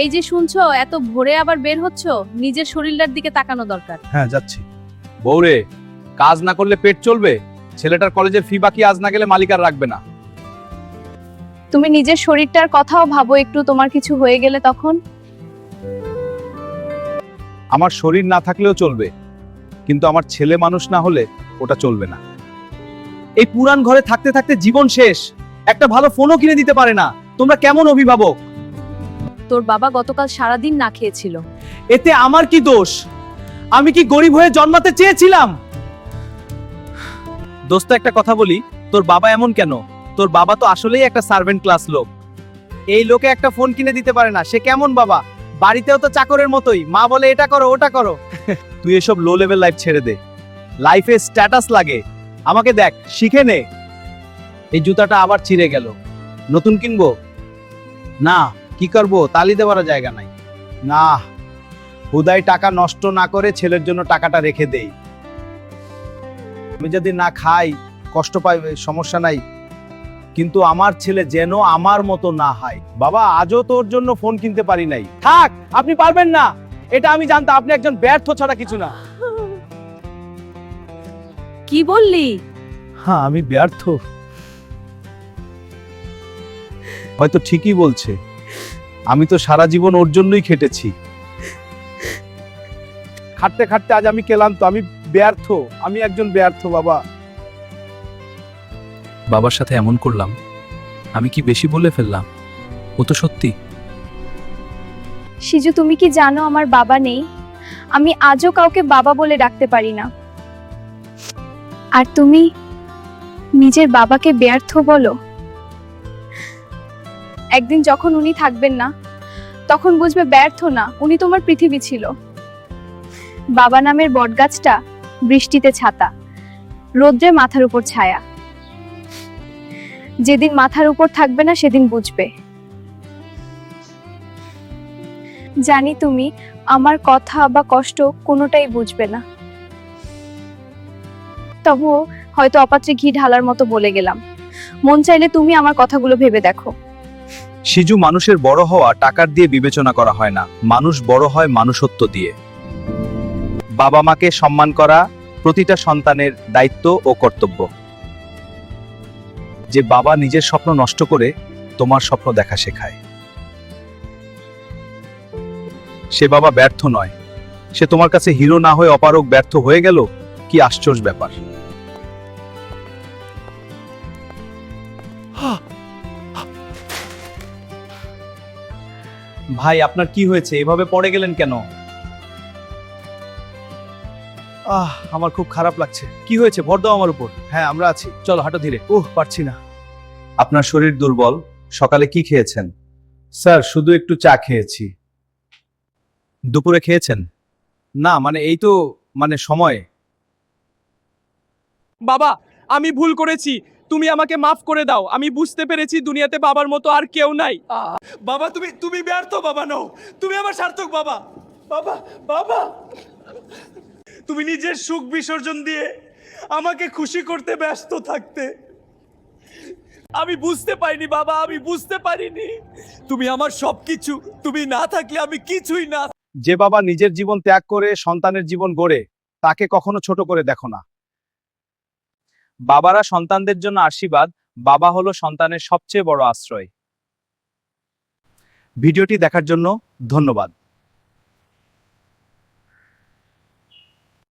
এই যে শুনছো, এত ভোরে আবার বের হচ্ছ, নিজের শরীরটার দিকে তাকানো দরকার। হ্যাঁ যাচ্ছি। বউরে, কাজ না করলে পেট চলবে? ছেলেটার কলেজের ফি বাকি আজ না গেলে মালিক আর রাখবে না। তুমি নিজের শরীরটার কথাও ভাবো একটু, তোমার কিছু হয়ে গেলে তখন। আমার শরীর না থাকলেও চলবে, কিন্তু আমার ছেলে মানুষ না হলে ওটা চলবে না। এই পুরান ঘরে থাকতে থাকতে জীবন শেষ, একটা ভালো ফোনও কিনে দিতে পারে না। তোমরা কেমন অভিভাবক? তোর বাবা গতকাল সারাদিন না খেয়েছিল। এতে আমার কি দোষ? আমি কি গরিব হয়ে জন্মাতে চেয়েছিলাম? দোস্ত একটা কথা বলি, তোর বাবা এমন কেন? তোর বাবা তো আসলেই একটা সার্ভেন্ট ক্লাস লোক। এই লোকে একটা ফোন কিনে দিতে পারে না, সে কেমন বাবা? বাড়িতেও তো চাকরের মতোই, মা বলে এটা করো ওটা করো। তুই এসব লো লেভেল লাইফ ছেড়ে দে, লাইফে স্ট্যাটাস লাগে। আমাকে দেখ, শিখে নে। এই জুতাটা আবার ছিঁড়ে গেল, নতুন কিনবো? না, কি করবো, তালি দেওয়ার জায়গা নাই। না, হুদাই টাকা নষ্ট না করে ছেলের জন্য টাকাটা রেখে দেই। আমি যদি না খাই, কষ্ট পাই, সমস্যা নাই, কিন্তু আমার ছেলে যেন আমার মতো না হয়। বাবা, আজও তোর জন্য ফোন কিনতে পারি নাই। থাক, আপনি পারবেন না, এটা আমি জানতাম। আপনি একজন ব্যর্থ ছাড়া কিছু না। কি বললি? হ্যাঁ, আমি ব্যর্থ। হয়তো ঠিকই বলছে, আমি তো সারা জীবন ওর জন্যই খেটেছি। খাটতে খাটতে আজ আমি ক্লান্ত, আমি ব্যর্থ, আমি একজন ব্যর্থ বাবা। বাবার সাথে এমন করলাম, আমি কি বেশি বলে ফেললাম? ও তো সত্যি। সিজু, তুমি কি জানো আমার বাবা নেই? আমি আজও কাউকে বাবা বলে ডাকতে পারি না। আর তুমি নিজের বাবাকে ব্যর্থ বলো? একদিন যখন উনি থাকবেন না, তখন বুঝবে ব্যর্থ না, উনি তোমার পৃথিবী ছিল। বাবা নামের বটগাছটা বৃষ্টিতে ছাতা, রোদ্রে মাথার উপর ছায়া। যেদিন মাথার উপর থাকবে না সেদিন বুঝবে। জানি তুমি আমার কথা বা কষ্ট কোনোটাই বুঝবে না, তবুও হয়তো অপাত্রে ঘি ঢালার মতো বলে গেলাম। মন চাইলে তুমি আমার কথাগুলো ভেবে দেখো। সিজু, মানুষের বড় হওয়া টাকার দিয়ে বিবেচনা করা হয় না, মানুষ বড় হয় মানুষত্ব দিয়ে। বাবা মাকে সম্মান করা প্রতিটা সন্তানের দায়িত্ব ও কর্তব্য। যে বাবা নিজের স্বপ্ন নষ্ট করে তোমার স্বপ্ন দেখা শেখায়, সে বাবা ব্যর্থ নয়। সে তোমার কাছে হিরো না হয়ে অপারগ ব্যর্থ হয়ে গেল, কি আশ্চর্য ব্যাপার। ভাই, আপনার কি হয়েছে? এভাবে পড়ে গেলেন কেন? আমার খুব খারাপ লাগছে। কি হয়েছে? ভর দাও আমার উপর। হ্যাঁ, আমরা আছি, চলো হাঁটো ধীরে। পারছি না। আপনার শরীর দুর্বল। সকালে কি খেয়েছেন? স্যার, শুধু একটু চা খেয়েছি। দুপুরে খেয়েছেন? না, মানে এই তো, মানে সময়। বাবা, আমি ভুল করেছি, তুমি আমাকে মাফ করে দাও। আমি বুঝতে পেরেছি দুনিয়াতে বাবার মতো আর কেউ নাই। বাবা, তুমি তুমি ব্যর্থ বাবা নও, তুমি আমার সার্থক বাবা। বাবা, বাবা, তুমি নিজের সুখ বিসর্জন দিয়ে আমাকে খুশি করতে ব্যস্ত থাকতে। আমি বুঝতে পারিনি বাবা, আমি বুঝতে পারিনি। তুমি আমার সবকিছু, তুমি না থাকলে আমি কিছুই না। যে বাবা নিজের জীবন ত্যাগ করে সন্তানের জীবন গড়ে, তাকে কখনো ছোট করে দেখো না। বাবারা সন্তানদের জন্য আশীর্বাদ, বাবা হলো সন্তানের সবচেয়ে বড় আশ্রয়। ভিডিওটি দেখার জন্য ধন্যবাদ।